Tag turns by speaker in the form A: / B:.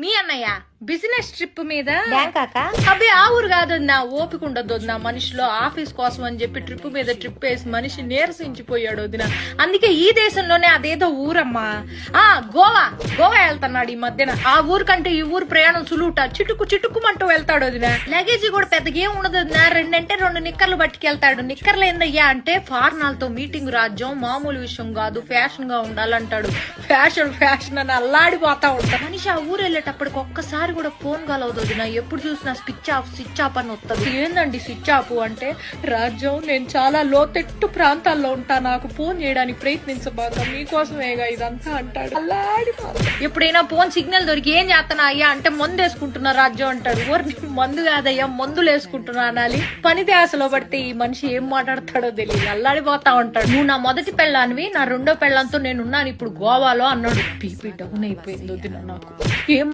A: మీ అన్నయ్య business trip మీద
B: బ్యాంకాక
A: అబ్బే ఆ ఊరు కాదు నా ఓపిక ఉండదు నా మనిషిలో ఆఫీస్ కోసం అని చెప్పి ట్రిప్ మీద ట్రిప్ వేసి మనిషి నీరసించిపోయాడు వదిన. అందుకే ఈ దేశంలోనే అదేదో ఊరమ్మా గోవా వెళ్తున్నాడు ఈ మధ్యన. ఆ ఊరు కంటే ఈ ఊరు ప్రయాణం సులువుట చిటుక్కుమంటూ వెళ్తాడు వదిన. లగేజ్ కూడా పెద్దగా ఏం ఉండదు వదిన. 2 నిక్కర్లు పట్టుకెళ్తాడు. నిక్కర్లు ఏందయ్యా అంటే ఫార్నాలతో మీటింగ్ రాజ్యం మామూలు విషయం కాదు, ఫ్యాషన్ గా ఉండాలంటాడు. ఫ్యాషన్ అని అల్లాడిపోతా ఉంటాడు మనిషి. ఆ ఊరు వెళ్ళేటప్పటికి ఒక్కసారి కూడా ఫోన్ కలవదు వదిన. ఎప్పుడు చూసినా స్విచ్ ఆఫ్ అని వస్తుంది. ఏందండి స్విచ్ ఆఫ్ అంటే? రాజ్యం నేను చాలా లోతెట్టు ప్రాంతాల్లో ఉంటా, నాకు ఫోన్ చేయడానికి ప్రయత్నించబాక, మీకోసమేగా ఇదంతా అంటాడు. ఎప్పుడైనా ఫోన్ సిగ్నల్ దొరికి ఏం చేస్తానా అయ్యా అంటే మందు వేసుకుంటున్నా రాజ్యం అంటాడు. మందు కాదయ్యా మందులు వేసుకుంటున్నా అనాలి. పని ధ్యాసలో పడితే ఈ మనిషి ఏం మాట్లాడతాడో తెలియదు, అల్లాడిపోతా ఉంటాడు. నువ్వు నా మొదటి పెళ్ళానివి, నా రెండో పెళ్ళంతో నేనున్నాను ఇప్పుడు గోవాలో అన్నాడు. బీపీ డౌన్ అయిపోయింది వదిన నాకు. ఏం